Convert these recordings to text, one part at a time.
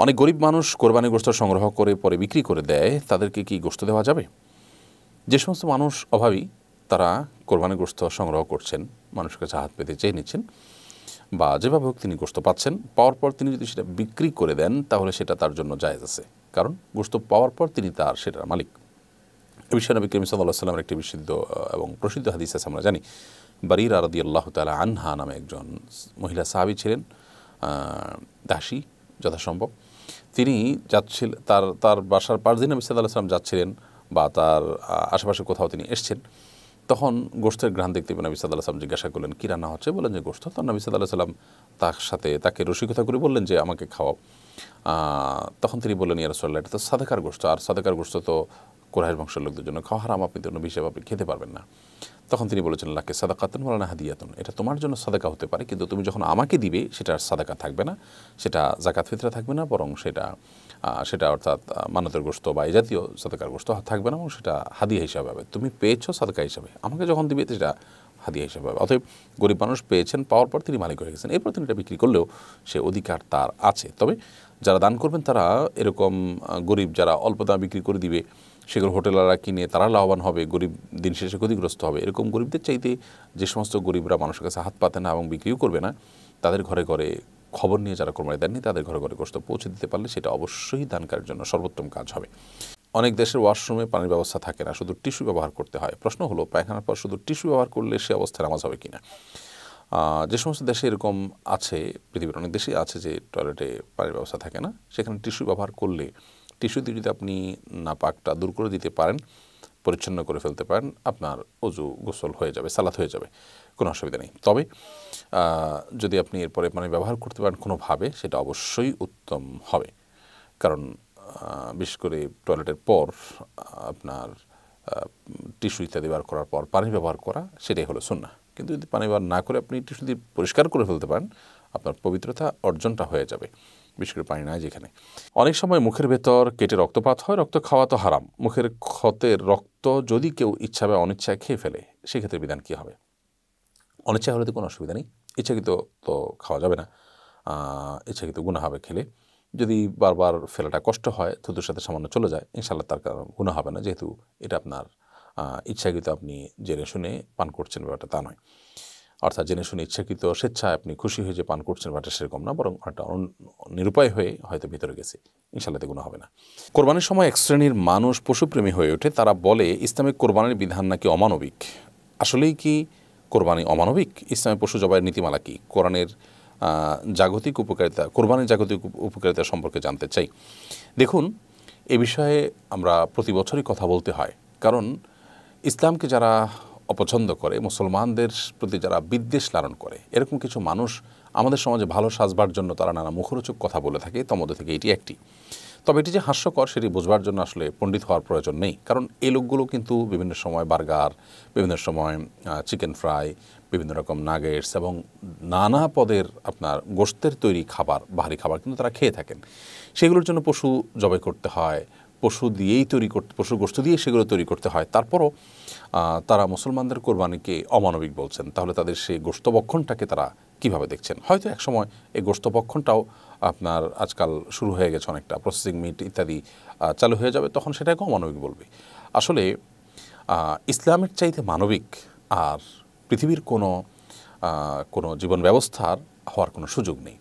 অনেক গরিব মানুষ কোরবানির গোশত সংগ্রহ করে পরে বিক্রি করে দেয়, তাদেরকে কি গোশত দেওয়া যাবে? যে সমস্ত মানুষ অভাবী তারা কোরবানির গোশত সংগ্রহ করছেন, মানুষের কাছে হাত পেতে চেয়ে নিচ্ছেন, বা যেভাবে হোক তিনি গোশত পাচ্ছেন, পাওয়ার পর তিনি যদি সেটা বিক্রি করে দেন তাহলে সেটা তার জন্য জায়েজ আছে, কারণ গোশত পাওয়ার পর তিনি তার সেটার মালিক। এ বিষয়ে নবী করিম সাল্লাল্লাহু আলাইহি ওয়াসাল্লামের একটি বিশুদ্ধ এবং প্রসিদ্ধ হাদিস আছে, আমরা জানি। বারিরা রাদিয়াল্লাহু তাআলা আনহা নামে একজন মহিলা সাহাবী ছিলেন, দাসী যথাসম্ভব। তিনি যাচ্ছিলেন তার বাসার পাশ দিয়ে নবী সাল্লাল্লাহু আলাইহি ওয়াসাল্লাম যাচ্ছিলেন, বা তার আশেপাশে কোথাও তিনি এসছেন। তখন গোশতের ঘ্রাণ দেখতে পেয়ে নবী সাল্লাল্লাহু আলাইহি ওয়াসাল্লাম জিজ্ঞাসা করলেন, কী রান্না হচ্ছে? বললেন যে গোশত। তখন নবী সাল্লাল্লাহু আলাইহি ওয়াসাল্লাম তাকে রসিকতা করে বললেন যে আমাকে খাওয়াও। তখন তিনি বললেন, ইয়া রাসূলুল্লাহ, এটা তো সাদাকার গোশত, আর সাদাকার গোশত তো কুরাইশ বংশের লোকদের জন্য খাওয়া হারাম, আপনি তো নবী হিসেবে আপনি খেতে পারবেন না। তখন তিনি বলেছেন, লাকে সাদাকাতুন ওয়া লানা হাদিয়াতুন, এটা তোমার জন্য সাদাকা হতে পারে, কিন্তু তুমি যখন আমাকে দিবে সেটা আর সাদাকা থাকবে না, সেটা যাকাত ফিতরা থাকবে না, বরং সেটা অর্থাৎ মানতের গোশত বা এই জাতীয় সাদাকার গোশত থাকবে না, এবং সেটা হাদিয়া হিসাবে হবে। তুমি পেয়েছো সাদাকা হিসাবে, আমাকে যখন দিবে সেটা হাদিয়া হিসাবে হবে। অতএব গরিব মানুষ পেয়েছেন, পাওয়ার পর তিনি মালিক হয়ে গেছেন, এরপর তিনি এটা বিক্রি করলেও সে অধিকার তার আছে। তবে যারা দান করবেন তারা এরকম গরিব যারা অল্প দামে বিক্রি করে দিবে, সেগুলো হোটেলাররা কিনে তারা লাভবান হবে, গরিব দিন শেষে ক্ষতিগ্রস্ত হবে। এরকম গরিবদের চাইতে যে সমস্ত গরিবরা মানুষের কাছে হাত পাতে না এবং বিক্রিও করবে না, তাদের ঘরে ঘরে খবর নিয়ে যারা কোরবানি দেননি তাদের ঘরে ঘরে গোশত পৌঁছে দিতে পারলে সেটা অবশ্যই দানকারীর জন্য সর্বোত্তম কাজ হবে। অনেক দেশের ওয়াশরুমে পানির ব্যবস্থা থাকে না, শুধু টিস্যু ব্যবহার করতে হয়। প্রশ্ন হলো, পায়খানার পর শুধু টিস্যু ব্যবহার করলে সে অবস্থায় নামাজ হবে কিনা? যে সমস্ত দেশে এরকম আছে, পৃথিবীর অনেক দেশেই আছে যে টয়লেটে পানির ব্যবস্থা থাকে না, সেখানে টিস্যু ব্যবহার করলে টিস্যু দিয়ে যদি আপনি নাপাকটা দূর করে দিতে পারেন, পরিচ্ছন্ন করে ফেলতে পারেন, আপনার অজু গোসল হয়ে যাবে, সালাত হয়ে যাবে, কোনো অসুবিধা নেই। তবে যদি আপনি এরপরে পানি ব্যবহার করতে পারেন কোনোভাবে, সেটা অবশ্যই উত্তম হবে, কারণ বিশেষ করে টয়লেটের পর আপনার টিস্যু ইত্যাদি ব্যবহার করার পর পানি ব্যবহার করা, সেটাই হলো সুন্নাহ। কিন্তু যদি পানি ব্যবহার না করে আপনি টিস্যু দিয়ে পরিষ্কার করে ফেলতে পারেন, আপনার পবিত্রতা অর্জনটা হয়ে যাবে, বিশেষ করে পানি নাই যেখানে। অনেক সময় মুখের ভেতর কেটে রক্তপাত হয়, রক্ত খাওয়া তো হারাম। মুখের ক্ষতের রক্ত যদি কেউ ইচ্ছা বা অনিচ্ছায় খেয়ে ফেলে, সেক্ষেত্রে বিধান কী হবে? অনিচ্ছা হলে তো কোনো অসুবিধা নেই, ইচ্ছাকৃত তো খাওয়া যাবে না, ইচ্ছাকৃত গুনাহ হবে খেলে। যদি বারবার ফেলাটা কষ্ট হয়, থুতুর সাথে সামান্য চলে যায়, ইনশাআল্লাহ তার কারণ গুনাহ হবে না, যেহেতু এটা আপনার ইচ্ছাকৃত আপনি জেনে শুনে পান করছেন, ব্যাপারটা তা নয়। অর্থাৎ জেনে শুনে ইচ্ছাকৃত স্বেচ্ছায় আপনি খুশি হয়ে যে পান করছেন, ব্যাপারটা সেরকম না, বরং একটা নিরুপায় হয়ে হয়তো ভিতরে গেছে, ইনশাআল্লাহ গুনাহ হবে না। কোরবানির সময় এক শ্রেণীর মানুষ পশুপ্রেমী হয়ে ওঠে, তারা বলে ইসলামিক কোরবানির বিধান নাকি অমানবিক। আসলেই কি কোরবানি অমানবিক? ইসলামে পশু জবাইয়ের নীতিমালা কি? কোরবানির জাগতিক উপকারিতা সম্পর্কে জানতে চাই। দেখুন, এ বিষয়ে আমরা প্রতি বছরই কথা বলতে হয়, কারণ ইসলামকে যারা অপছন্দ করে, মুসলমানদের প্রতি যারা বিদ্বেষ লালন করে, এরকম কিছু মানুষ আমাদের সমাজে ভালো সাজবার জন্য তারা নানা মুখরোচক কথা বলে থাকে, তার মধ্যে থেকে এটি একটি। তবে এটি যে হাস্যকর সেটি বোঝবার জন্য আসলে পণ্ডিত হওয়ার প্রয়োজন নেই, কারণ এই লোকগুলো কিন্তু বিভিন্ন সময় বার্গার, বিভিন্ন সময় চিকেন ফ্রাই, বিভিন্ন রকম নাগেটস এবং নানা পদের আপনার গোশতের তৈরি খাবার, বাহারি খাবার কিন্তু তারা খেয়ে থাকেন। সেগুলোর জন্য পশু জবাই করতে হয়, পশুর গোশত দিয়ে সেগুলো তৈরি করতে হয়। তারপরও তারা মুসলমানদের কোরবানিকে অমানবিক বলছেন। তাহলে তাদের সেই গোশতভক্ষণটাকে তারা কীভাবে দেখছেন? হয়তো একসময় এই গোশতভক্ষণটাও আপনার আজকাল শুরু হয়ে গেছে, অনেকটা প্রসেসিং মিট ইত্যাদি চালু হয়ে যাবে, তখন সেটাকে অমানবিক বলবে। আসলে ইসলামের চাইতে মানবিক আর পৃথিবীর কোনো জীবন ব্যবস্থার হওয়ার কোনো সুযোগ নেই।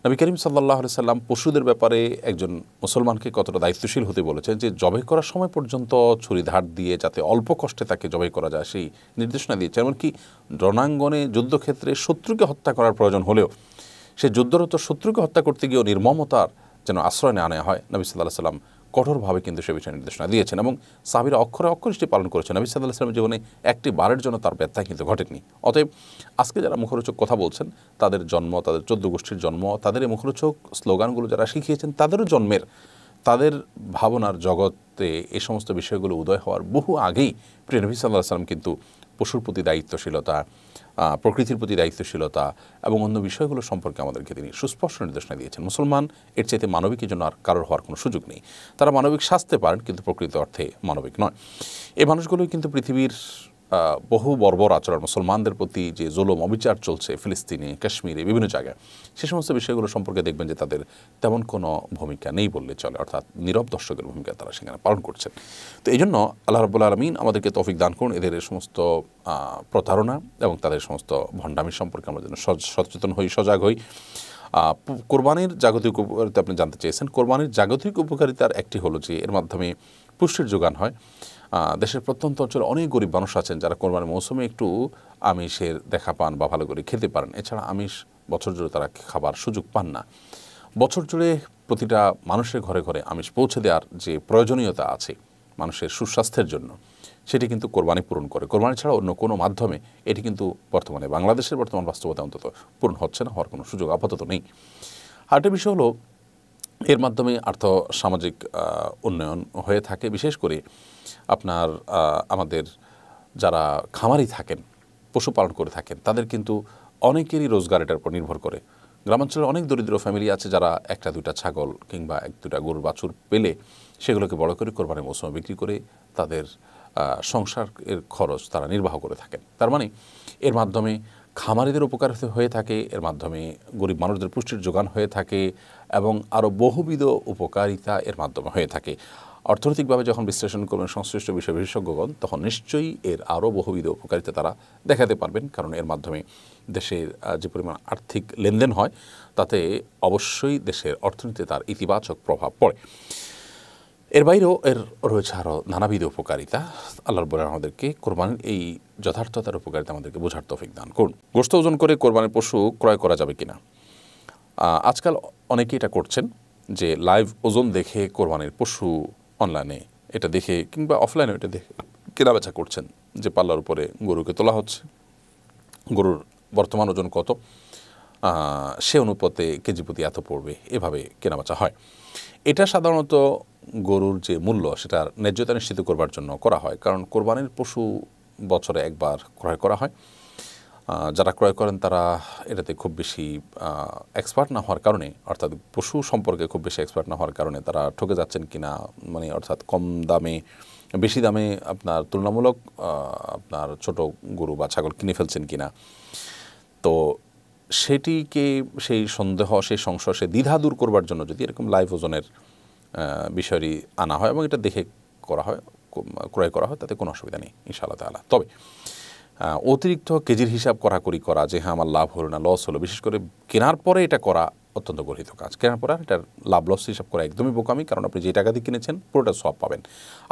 নবী করিম সাল্লাল্লাহু আলাইহি সাল্লাম পশুদের ব্যাপারে একজন মুসলমানকে কতটা দায়িত্বশীল হতে বলেছেন, যে জবাই করার সময় পর্যন্ত ছুরি ধার দিয়ে যাতে অল্প কষ্টে তাকে জবাই করা যায় সেই নির্দেশনা দিয়েছে। এমনকি রণাঙ্গনে যুদ্ধক্ষেত্রে শত্রুকে হত্যা করার প্রয়োজন হলেও সে যুদ্ধরত শত্রুকে হত্যা করতে গিয়েও নির্মমতার যেন আশ্রয় আনা হয়, নবী সাল্লাল্লাহু আলাইহি সাল্লাম কঠোরভাবে কিন্তু সে বিষয়ে নির্দেশনা দিয়েছেন, এবং সাহাবীরা অক্ষরে অক্ষরে সেটি পালন করেছেন। নবী সাল্লাল্লাহু আলাইহি সাল্লামের জীবনে একটি বারের জন্য তার ব্যথা কিন্তু ঘটেনি। অতএব আজকে যারা মুখরোচক কথা বলছেন, তাদের জন্ম, তাদের 14 গোষ্ঠীর জন্ম, তাদের এই মুখরোচক স্লোগানগুলো যারা শিখিয়েছেন, তাদেরও জন্মের, তাদের ভাবনার জগতে এই সমস্ত বিষয়গুলো উদয় হওয়ার বহু আগেই প্রিয় নবী সাল্লাল্লাহু আলাইহি সাল্লাম কিন্তু পশুর প্রতি দায়িত্বশীলতা, প্রকৃতির প্রতি দায়িত্বশীলতা এবং অন্য বিষয়গুলো সম্পর্কে আমাদেরকে তিনি সুস্পষ্ট নির্দেশনা দিয়েছেন। মুসলমান এর চাইতে মানবিকের জন্য আর কারোর হওয়ার কোনো সুযোগ নেই। তারা মানবিক সাজতে পারেন, কিন্তু প্রকৃত অর্থে মানবিক নয়। এই মানুষগুলোই কিন্তু পৃথিবীর বহু বর্বর আচরণ, মুসলমানদের প্রতি যে জুলুম অবিচার চলছে ফিলিস্তিনে, কাশ্মীরে, বিভিন্ন জায়গায়, সে সমস্ত বিষয়গুলো সম্পর্কে দেখবেন যে তাদের তেমন কোনো ভূমিকা নেই বললে চলে, অর্থাৎ নীরব দর্শকের ভূমিকা তারা সেখানে পালন করছেন। তো এই জন্য আল্লাহ রাব্বুল আলামিন আমাদেরকে তৌফিক দান করুন এদের সমস্ত প্রতারণা এবং তাদের সমস্ত ভণ্ডামি সম্পর্কে আমরা যেন সচেতন হই, সজাগ হই। কোরবানির জাগতিক উপকারিতা আপনি জানতে চেয়েছেন। কোরবানির জাগতিক উপকারিতার একটি হলো যে এর মাধ্যমে পুষ্টির যোগান হয়। দেশের প্রত্যন্ত অঞ্চলে অনেক গরিব মানুষ আছেন যারা কোরবানির মৌসুমে একটু আমিষের দেখা পান বা ভালো করে খেতে পারেন। এছাড়া আমিষ বছর জুড়ে তারা খাবার সুযোগ পান না। বছর জুড়ে প্রতিটা মানুষের ঘরে ঘরে আমিষ পৌঁছে দেওয়ার যে প্রয়োজনীয়তা আছে মানুষের সুস্বাস্থ্যের জন্য, সেটি কিন্তু কোরবানি পূরণ করে। কোরবানি ছাড়া অন্য কোনো মাধ্যমে এটি কিন্তু বর্তমানে বাংলাদেশের বর্তমান বাস্তবতা অন্তত পূরণ হচ্ছে না, হওয়ার কোনো সুযোগ আপাতত নেই। আরেকটা বিষয় হলো এর মাধ্যমে আর্থ সামাজিক উন্নয়ন হয়ে থাকে। বিশেষ করে আপনার আমাদের যারা খামারি থাকেন, পশুপালন করে থাকেন, তাদের কিন্তু অনেকেরই রোজগার এটার উপর নির্ভর করে। গ্রামাঞ্চলে অনেক দরিদ্র ফ্যামিলি আছে যারা একটা দুইটা ছাগল কিংবা এক দুটা গরুর বাছুর পেলে সেগুলোকে বড় করে কোরবানির মৌসুমে বিক্রি করে তাদের সংসারের খরচ তারা নির্বাহ করে থাকেন। তার মানে এর মাধ্যমে খামারিদের উপকার হয়ে থাকে, এর মাধ্যমে গরিব মানুষদের পুষ্টির যোগান হয়ে থাকে এবং আরও বহুবিধ উপকারিতা এর মাধ্যমে হয়ে থাকে। অর্থনৈতিকভাবে যখন বিশ্লেষণ করবেন সংশ্লিষ্ট বিষয় বিশেষজ্ঞগণ, তখন নিশ্চয়ই এর আরও বহুবিধ উপকারিতা তারা দেখাতে পারবেন। কারণ এর মাধ্যমে দেশের যে পরিমাণ আর্থিক লেনদেন হয় তাতে অবশ্যই দেশের অর্থনীতিতে তার ইতিবাচক প্রভাব পড়ে। এর বাইরেও এর রয়েছে আরও নানাবিধ উপকারিতা। আল্লাহ রাব্বুল আলামিন আমাদেরকে কোরবানির এই যথার্থতার উপকারিতা আমাদেরকে বোঝার তৌফিক দান করুন। গোশত ওজন করে কোরবানির পশু ক্রয় করা যাবে কিনা? আজকাল অনেকেই এটা করছেন যে লাইভ ওজন দেখে কোরবানির পশু অনলাইনে এটা দেখে কিংবা অফলাইনে এটা দেখে কেনাবেচা করছেন, যে পাল্লার উপরে গরুকে তোলা হচ্ছে, গরুর বর্তমান ওজন কত, সে অনুপাতে কেজি প্রতি এত পড়বে, এভাবে কেনাবেচা হয়। এটা সাধারণত গরুর যে মূল্য সেটার ন্যায্যতা নিশ্চিত করবার জন্য করা হয়। কারণ কোরবানির পশু বছরে একবার ক্রয় করা হয়। যারা ক্রয় করেন তারা এটাতে খুব বেশি এক্সপার্ট না হওয়ার কারণে, অর্থাৎ পশু সম্পর্কে খুব বেশি এক্সপার্ট না হওয়ার কারণে তারা ঠকে যাচ্ছেন কিনা, মানে অর্থাৎ কম দামে বেশি দামে আপনার তুলনামূলক আপনার ছোট গরু বা ছাগল কিনে ফেলছেন কিনা, তো সেটিকে সেই সন্দেহ, সেই সংশয়, সেই দ্বিধা দূর করবার জন্য যদি এরকম লাইভ ওজনের বিষয়টি আনা হয় এবং এটা দেখে করা হয়, ক্রয় করা হয়, তাতে কোনো অসুবিধা নেই ইনশাআল্লাহ তাআলা। তবে অতিরিক্ত কেজির হিসাব করাকরি করা যে হ্যাঁ আমার লাভ হলো না লস হলো, বিশেষ করে কেনার পরে এটা করা অত্যন্ত গর্হিত কাজ। কেনার পরে এটার লাভ লস হিসাব করা একদমই বোকামি। কারণ আপনি যে টাকা দিয়ে কিনেছেন পুরোটা সব পাবেন।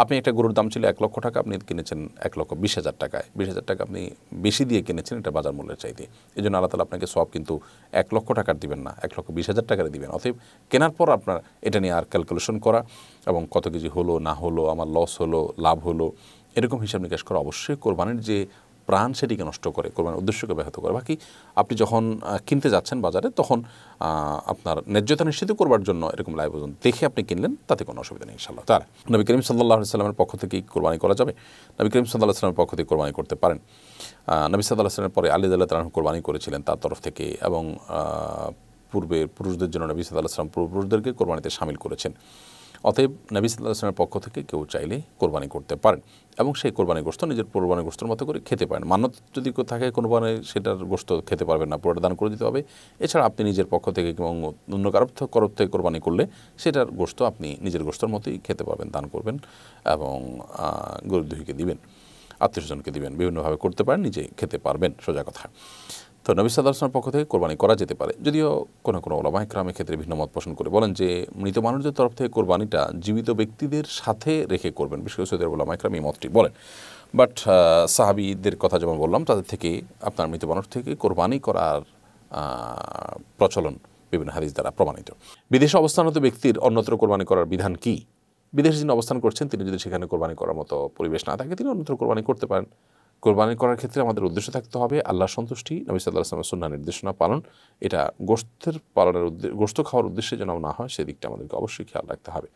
আপনি একটা গরুর দাম ছিল 1 লক্ষ টাকা, আপনি কিনেছেন 1,20,000 টাকায়। 20,000 টাকা আপনি বেশি দিয়ে কিনেছেন এটা বাজার মূল্যের চাইতে। এই জন্য আল্লাহ তাআলা আপনাকে সব কিন্তু 1 লক্ষ টাকার দিবেন না, 1,20,000 টাকার দিবেন। অতএব কেনার পর আপনার এটা নিয়ে আর ক্যালকুলেশন করা এবং কত কেজি হলো না হলো, আমার লস হলো লাভ হলো, এরকম হিসাব নিকাশ করা অবশ্যই কোরবানির যে প্রাণ সেটিকে নষ্ট করে, কোরবানির উদ্দেশ্যকে ব্যাহত করে। বাকি আপনি যখন কিনতে যাচ্ছেন বাজারে, তখন আপনার ন্যায্যতা নিশ্চিত করবার জন্য এরকম লাইভ ওজন দেখে আপনি কিনলেন, তাতে কোনো অসুবিধা নেই ইনশাআল্লাহ তাআলা। নবী করিম সাল্লাল্লাহু আলাইহি ওয়াসাল্লামের পক্ষ থেকে কোরবানি করা যাবে? নবী করিম সাল্লাল্লাহু আলাইহি ওয়াসাল্লামের পক্ষ থেকে কোরবানি করতে পারেন। নবী সাল্লাল্লাহু আলাইহি ওয়াসাল্লামের পরে আলী রাদিয়াল্লাহু তাআলা কোরবানি করেছিলেন তার তরফ থেকে, এবং পূর্বের পুরুষদের জন্য নবী সাল্লাল্লাহু আলাইহি ওয়াসাল্লাম পুরুষদেরকে কোরবানিতে শামিল করেছেন। অতএব নবী সাল্লাল্লাহু আলাইহি ওয়াসাল্লামের পক্ষ থেকে কেউ চাইলে কোরবানি করতে পারেন এবং সেই কোরবানি গোশত নিজের কোরবানি গোশতের মতো করে খেতে পারেন। মান্যত যদি থাকে কোরবানি, সেটার গোশত খেতে পারবেন না, পুরোটা দান করে দিতে হবে। এছাড়া আপনি নিজের পক্ষ থেকে এবং অন্য কারো থেকে কোরবানি করলে সেটার গোশত আপনি নিজের গোশতের মতোই খেতে পারবেন, দান করবেন এবং গরিব দুঃখীকে দিবেন, আত্মীয়স্বজনকে দিবেন, বিভিন্নভাবে করতে পারেন, নিজে খেতে পারবেন, সোজা কথা। তো নবী সাল্লাল্লাহু আলাইহি ওয়াসাল্লামের পক্ষ থেকে কোরবানি করা যেতে পারে, যদিও কোনো ওলামা ইকরামের ক্ষেত্রে ভিন্ন মত পোষণ করে বলেন যে মৃত মানুষদের তরফ থেকে কোরবানিটা জীবিত ব্যক্তিদের সাথে রেখে করবেন। বিশেষ করে সৌদি আরবের ওলামা ইকরাম এই মতটি বলেন। বাট সাহাবীদের কথা যেমন বললাম, তাদের থেকে আপনার মৃত মানুষ থেকে কোরবানি করার প্রচলন বিভিন্ন হাদিস দ্বারা প্রমাণিত। বিদেশে অবস্থানরত ব্যক্তির অন্যত্র কোরবানি করার বিধান কি? বিদেশে যিনি অবস্থান করছেন তিনি যদি সেখানে কোরবানি করার মতো পরিবেশ না থাকে, তিনি অন্যত্র কোরবানি করতে পারেন। কোরবানি করার ক্ষেত্রে আমাদের উদ্দেশ্য থাকতে হবে আল্লাহর সন্তুষ্টি, নবী সাল্লাল্লাহু আলাইহি ওয়াসাল্লামের সুন্নাহ নির্দেশনা পালন। এটা গোশত খাওয়ার উদ্দেশ্যে যেন না হয়, সেদিকটা আমাদেরকে অবশ্যই খেয়াল রাখতে হবে।